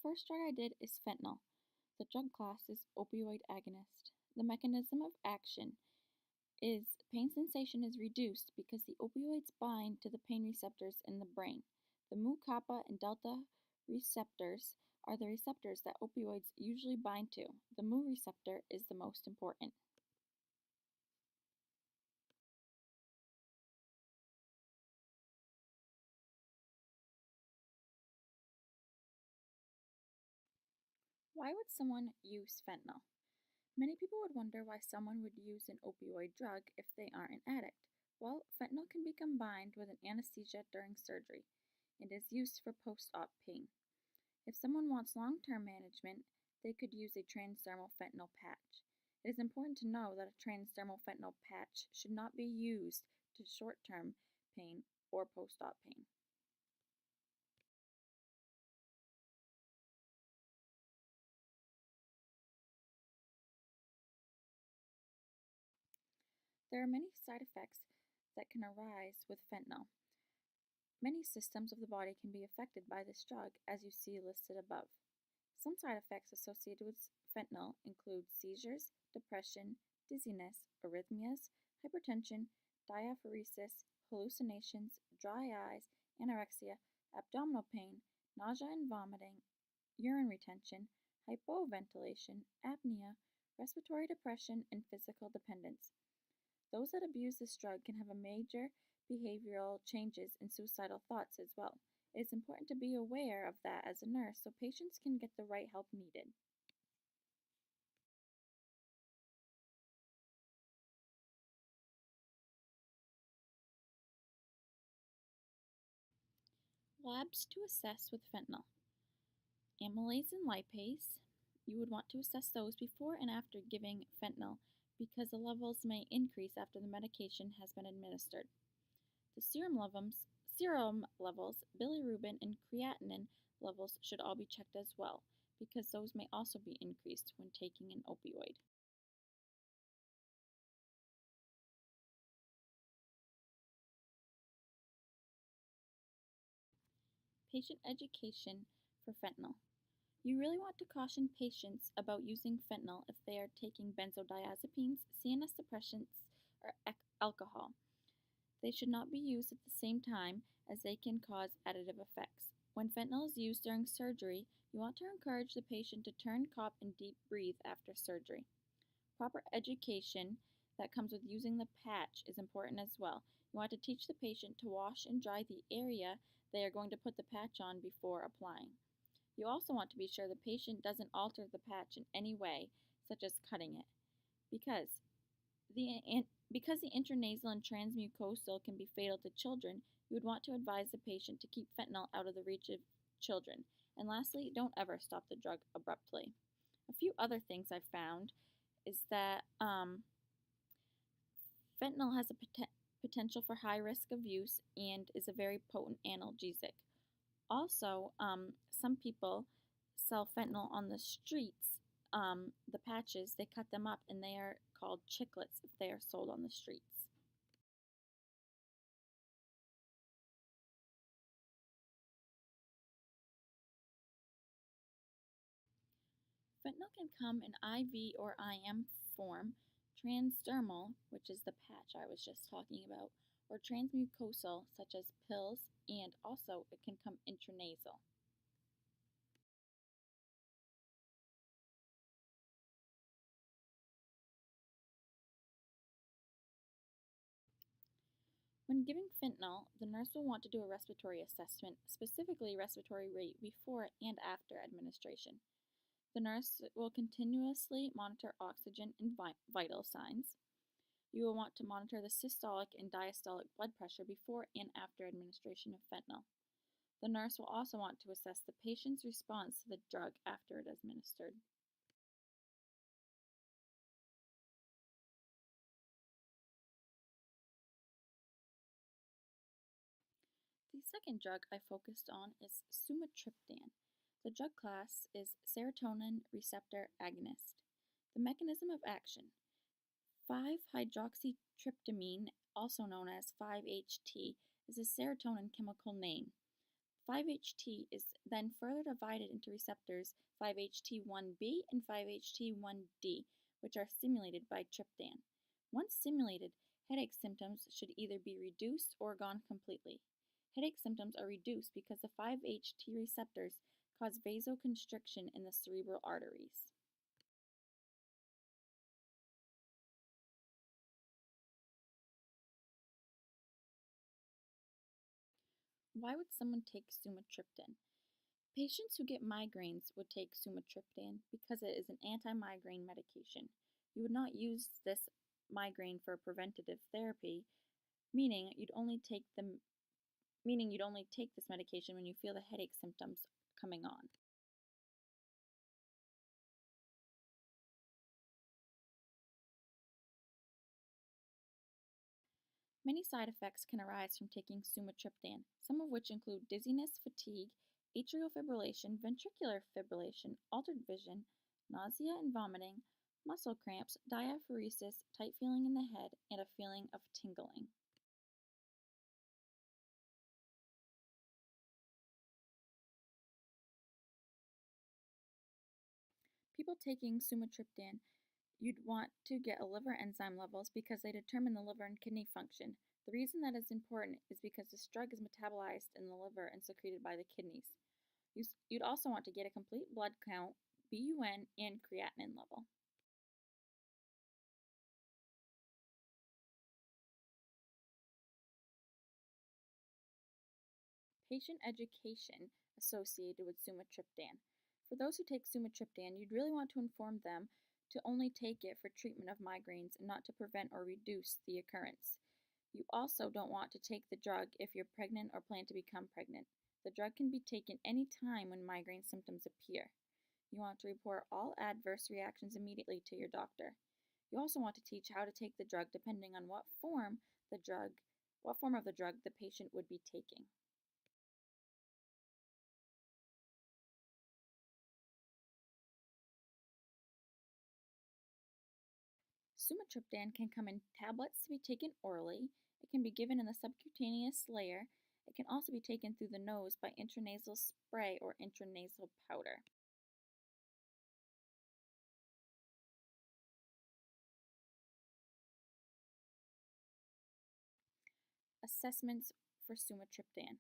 first drug I did is fentanyl. The drug class is opioid agonist. The mechanism of action is pain sensation is reduced because the opioids bind to the pain receptors in the brain. The mu kappa and delta receptors are the receptors that opioids usually bind to. The mu receptor is the most important. Why would someone use fentanyl? Many people would wonder why someone would use an opioid drug if they aren't an addict. Well, fentanyl can be combined with an anesthesia during surgery and is used for post op pain. If someone wants long term management, they could use a transdermal fentanyl patch. It is important to know that a transdermal fentanyl patch should not be used to short term pain or post op pain. There are many side effects that can arise with fentanyl. Many systems of the body can be affected by this drug, as you see listed above. Some side effects associated with fentanyl include seizures, depression, dizziness, arrhythmias, hypertension, diaphoresis, hallucinations, dry eyes, anorexia, abdominal pain, nausea and vomiting, urine retention, hypoventilation, apnea, respiratory depression, and physical dependence. Those that abuse this drug can have a major behavioral changes and suicidal thoughts as well. It is important to be aware of that as a nurse so patients can get the right help needed. Labs to assess with fentanyl. Amylase and lipase. You would want to assess those before and after giving fentanyl because the levels may increase after the medication has been administered. The serum levels, bilirubin, and creatinine levels should all be checked as well because those may also be increased when taking an opioid. Patient education for fentanyl. You really want to caution patients about using fentanyl if they are taking benzodiazepines, CNS suppressants, or alcohol. They should not be used at the same time as they can cause additive effects. When fentanyl is used during surgery, you want to encourage the patient to turn, cough, and deep breathe after surgery. Proper education that comes with using the patch is important as well. You want to teach the patient to wash and dry the area they are going to put the patch on before applying. You also want to be sure the patient doesn't alter the patch in any way, such as cutting it, because the intranasal and transmucosal can be fatal to children. You would want to advise the patient to keep fentanyl out of the reach of children. And lastly, don't ever stop the drug abruptly. A few other things I've found is that fentanyl has a potential for high risk of use and is a very potent analgesic. Also, some people sell fentanyl on the streets. The patches, they cut them up and they are called chiclets if they are sold on the streets. Fentanyl can come in IV or IM form, transdermal, which is the patch I was just talking about, or transmucosal, such as pills, and also it can come intranasal. When giving fentanyl, the nurse will want to do a respiratory assessment, specifically respiratory rate before and after administration. The nurse will continuously monitor oxygen and vital signs. You will want to monitor the systolic and diastolic blood pressure before and after administration of fentanyl. The nurse will also want to assess the patient's response to the drug after it is administered. The second drug I focused on is sumatriptan. The drug class is serotonin receptor agonist. The mechanism of action: 5-hydroxytryptamine, also known as 5-HT, is a serotonin chemical name. 5-HT is then further divided into receptors 5-HT1B and 5-HT1D, which are stimulated by tryptan. Once stimulated, headache symptoms should either be reduced or gone completely. Headache symptoms are reduced because the 5-HT receptors cause vasoconstriction in the cerebral arteries. Why would someone take sumatriptan? Patients who get migraines would take sumatriptan because it is an anti-migraine medication. You would not use this migraine for preventative therapy, meaning you'd only take this medication when you feel the headache symptoms coming on. Many side effects can arise from taking sumatriptan, some of which include dizziness, fatigue, atrial fibrillation, ventricular fibrillation, altered vision, nausea and vomiting, muscle cramps, diaphoresis, tight feeling in the head, and a feeling of tingling. People taking sumatriptan, you'd want to get a liver enzyme levels because they determine the liver and kidney function. The reason that is important is because this drug is metabolized in the liver and secreted by the kidneys. You'd also want to get a complete blood count, BUN, and creatinine level. Patient education associated with sumatriptan. For those who take sumatriptan, you'd really want to inform them to only take it for treatment of migraines and not to prevent or reduce the occurrence. You also don't want to take the drug if you're pregnant or plan to become pregnant. The drug can be taken any time when migraine symptoms appear. You want to report all adverse reactions immediately to your doctor. You also want to teach how to take the drug depending on what form of the drug the patient would be taking. Sumatriptan can come in tablets to be taken orally. It can be given in the subcutaneous layer. It can also be taken through the nose by intranasal spray or intranasal powder. Assessments for sumatriptan.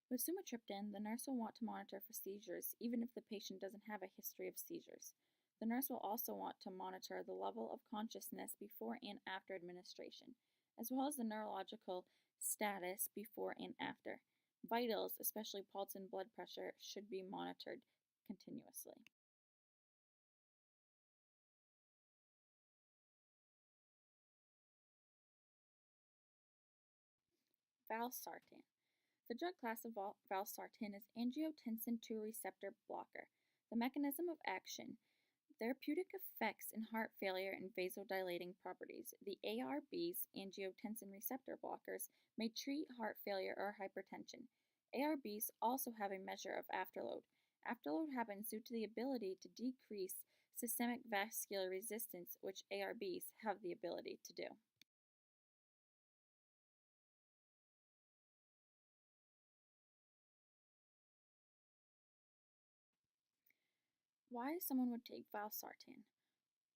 With sumatriptan, the nurse will want to monitor for seizures even if the patient doesn't have a history of seizures. The nurse will also want to monitor the level of consciousness before and after administration, as well as the neurological status before and after. Vitals, especially pulse and blood pressure, should be monitored continuously. Valsartan. The drug class of valsartan is angiotensin II receptor blocker. The mechanism of action, therapeutic effects in heart failure and vasodilating properties. The ARBs, angiotensin receptor blockers, may treat heart failure or hypertension. ARBs also have a measure of afterload. Afterload happens due to the ability to decrease systemic vascular resistance, which ARBs have the ability to do. Why someone would take valsartan?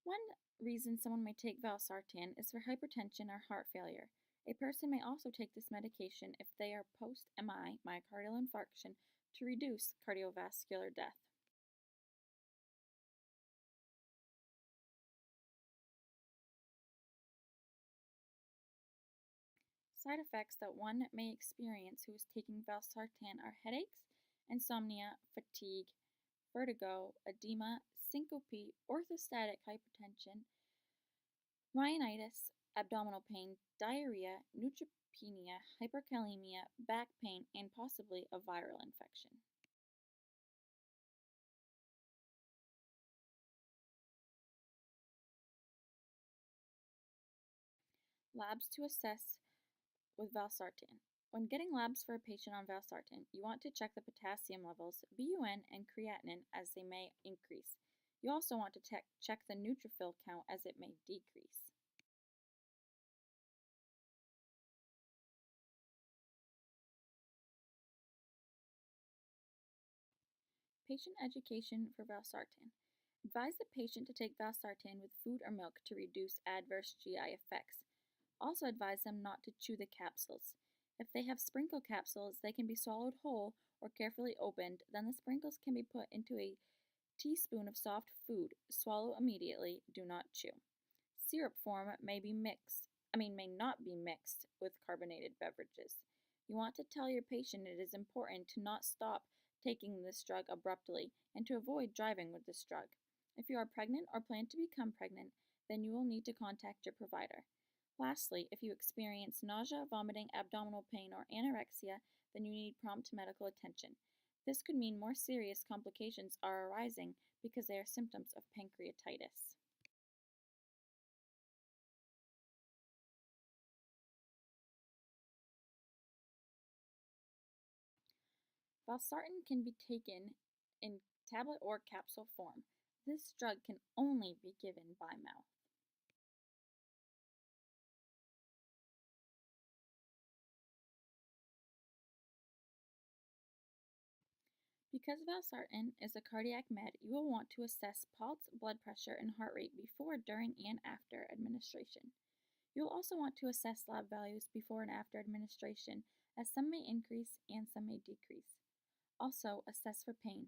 One reason someone may take valsartan is for hypertension or heart failure. A person may also take this medication if they are post-MI, myocardial infarction, to reduce cardiovascular death. Side effects that one may experience who is taking valsartan are headaches, insomnia, fatigue, vertigo, edema, syncope, orthostatic hypotension, rhinitis, abdominal pain, diarrhea, neutropenia, hyperkalemia, back pain, and possibly a viral infection. Labs to assess with valsartan. When getting labs for a patient on valsartan, you want to check the potassium levels, BUN, and creatinine as they may increase. You also want to check the neutrophil count as it may decrease. Patient education for valsartan. Advise the patient to take valsartan with food or milk to reduce adverse GI effects. Also advise them not to chew the capsules. If they have sprinkle capsules, they can be swallowed whole or carefully opened. Then the sprinkles can be put into a teaspoon of soft food. Swallow immediately. Do not chew. Syrup form may not be mixed with carbonated beverages. You want to tell your patient it is important to not stop taking this drug abruptly and to avoid driving with this drug. If you are pregnant or plan to become pregnant, then you will need to contact your provider. Lastly, if you experience nausea, vomiting, abdominal pain, or anorexia, then you need prompt medical attention. This could mean more serious complications are arising because they are symptoms of pancreatitis. Valsartan can be taken in tablet or capsule form. This drug can only be given by mouth. Because valsartan is a cardiac med, you will want to assess pulse, blood pressure, and heart rate before, during, and after administration. You will also want to assess lab values before and after administration, as some may increase and some may decrease. Also, assess for pain.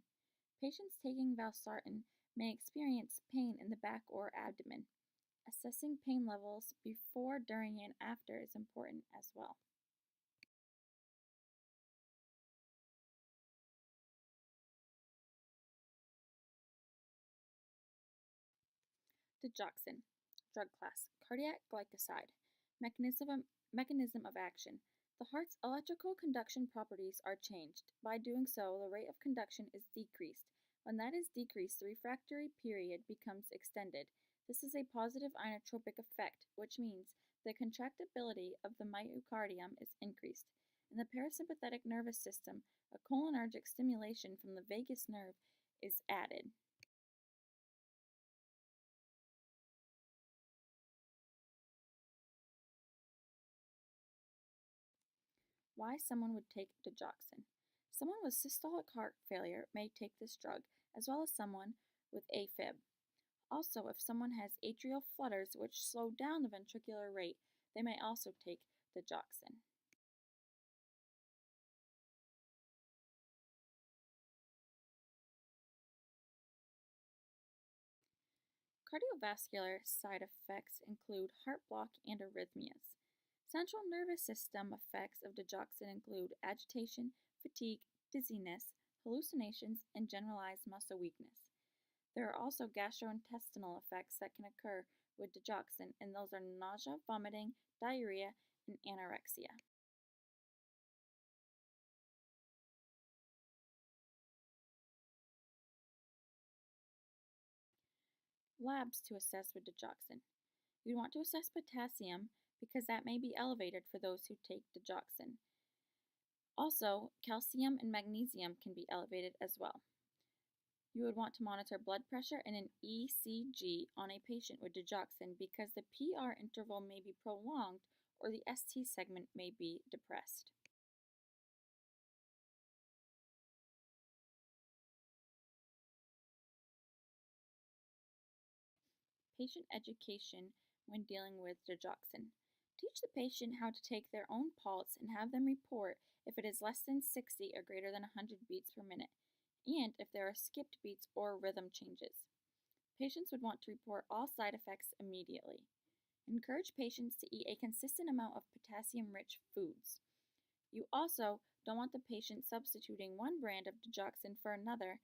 Patients taking valsartan may experience pain in the back or abdomen. Assessing pain levels before, during, and after is important as well. Digoxin. Drug class. Cardiac glycoside. Mechanism of action. The heart's electrical conduction properties are changed. By doing so, the rate of conduction is decreased. When that is decreased, the refractory period becomes extended. This is a positive inotropic effect, which means the contractibility of the myocardium is increased. In the parasympathetic nervous system, a cholinergic stimulation from the vagus nerve is added. Why someone would take digoxin. Someone with systolic heart failure may take this drug, as well as someone with AFib. Also, if someone has atrial flutters which slow down the ventricular rate, they may also take digoxin. Cardiovascular side effects include heart block and arrhythmias. Central nervous system effects of digoxin include agitation, fatigue, dizziness, hallucinations, and generalized muscle weakness. There are also gastrointestinal effects that can occur with digoxin, and those are nausea, vomiting, diarrhea, and anorexia. Labs to assess with digoxin. You'd want to assess potassium because that may be elevated for those who take digoxin. Also, calcium and magnesium can be elevated as well. You would want to monitor blood pressure and an ECG on a patient with digoxin because the PR interval may be prolonged or the ST segment may be depressed. Patient education when dealing with digoxin. Teach the patient how to take their own pulse and have them report if it is less than 60 or greater than 100 beats per minute, and if there are skipped beats or rhythm changes. Patients would want to report all side effects immediately. Encourage patients to eat a consistent amount of potassium rich foods. You also don't want the patient substituting one brand of digoxin for another,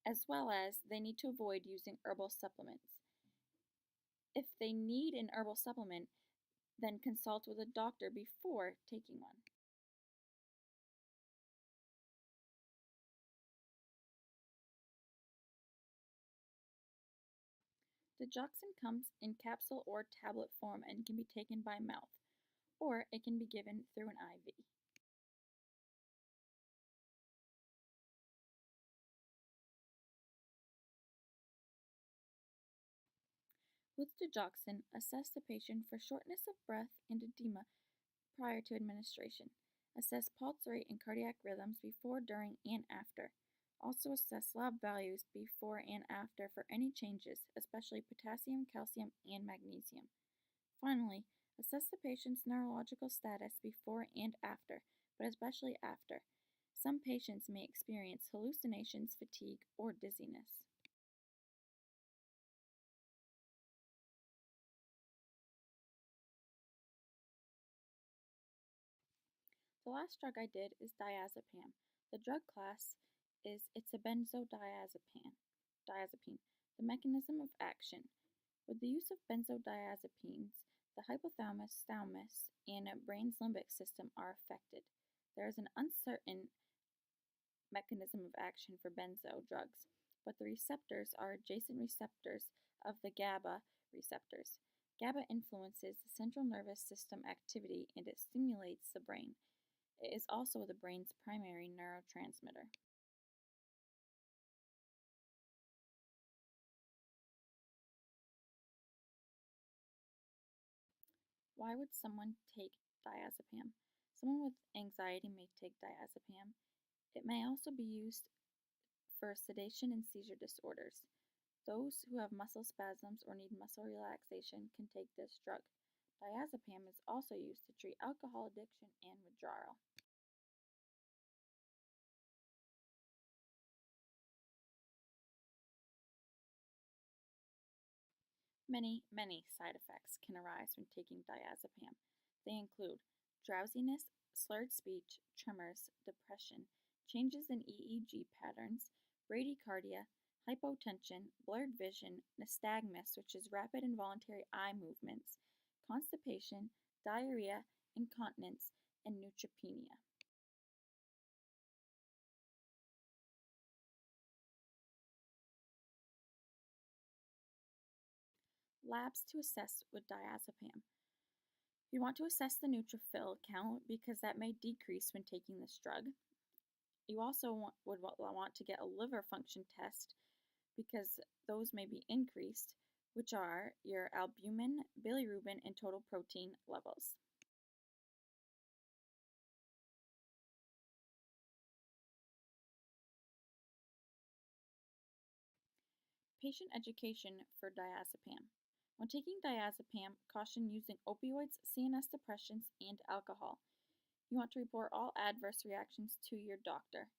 as well as they need to avoid using herbal supplements. If they need an herbal supplement, then consult with a doctor before taking one. Digoxin comes in capsule or tablet form and can be taken by mouth, or it can be given through an IV. With digoxin, assess the patient for shortness of breath and edema prior to administration. Assess pulse rate and cardiac rhythms before, during, and after. Also assess lab values before and after for any changes, especially potassium, calcium, and magnesium. Finally, assess the patient's neurological status before and after, but especially after. Some patients may experience hallucinations, fatigue, or dizziness. The last drug I did is diazepam. The drug class is it's a diazepine. The mechanism of action. With the use of benzodiazepines, the hypothalamus, thalamus, and brain's limbic system are affected. There is an uncertain mechanism of action for benzo drugs, but the receptors are adjacent receptors of the GABA receptors. GABA influences the central nervous system activity and it stimulates the brain. It is also the brain's primary neurotransmitter. Why would someone take diazepam? Someone with anxiety may take diazepam. It may also be used for sedation and seizure disorders. Those who have muscle spasms or need muscle relaxation can take this drug. Diazepam is also used to treat alcohol addiction and withdrawal. Many side effects can arise when taking diazepam. They include drowsiness, slurred speech, tremors, depression, changes in EEG patterns, bradycardia, hypotension, blurred vision, nystagmus, which is rapid involuntary eye movements, constipation, diarrhea, incontinence, and neutropenia. Labs to assess with diazepam. You want to assess the neutrophil count because that may decrease when taking this drug. You also would want to get a liver function test because those may be increased, which are your albumin, bilirubin, and total protein levels. Patient education for diazepam. When taking diazepam, caution using opioids, CNS depressants, and alcohol. You want to report all adverse reactions to your doctor.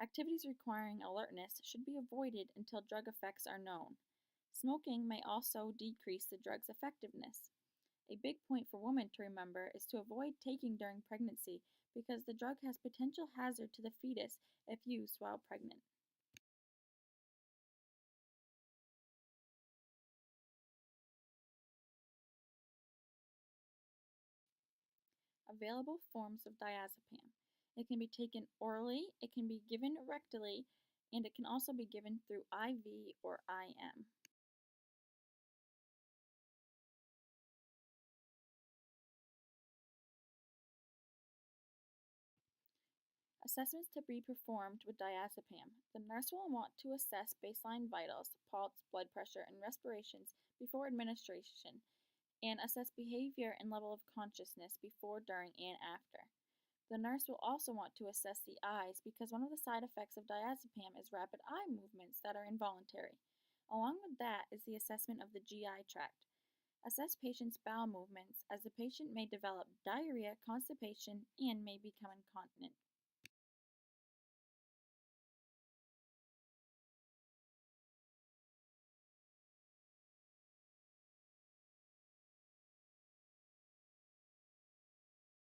Activities requiring alertness should be avoided until drug effects are known. Smoking may also decrease the drug's effectiveness. A big point for women to remember is to avoid taking during pregnancy because the drug has potential hazard to the fetus if used while pregnant. Available forms of diazepam. It can be taken orally, it can be given rectally, and it can also be given through IV or IM. Assessments to be performed with diazepam. The nurse will want to assess baseline vitals, pulse, blood pressure, and respirations before administration, and assess behavior and level of consciousness before, during, and after. The nurse will also want to assess the eyes because one of the side effects of diazepam is rapid eye movements that are involuntary. Along with that is the assessment of the GI tract. Assess patient's bowel movements as the patient may develop diarrhea, constipation, and may become incontinent.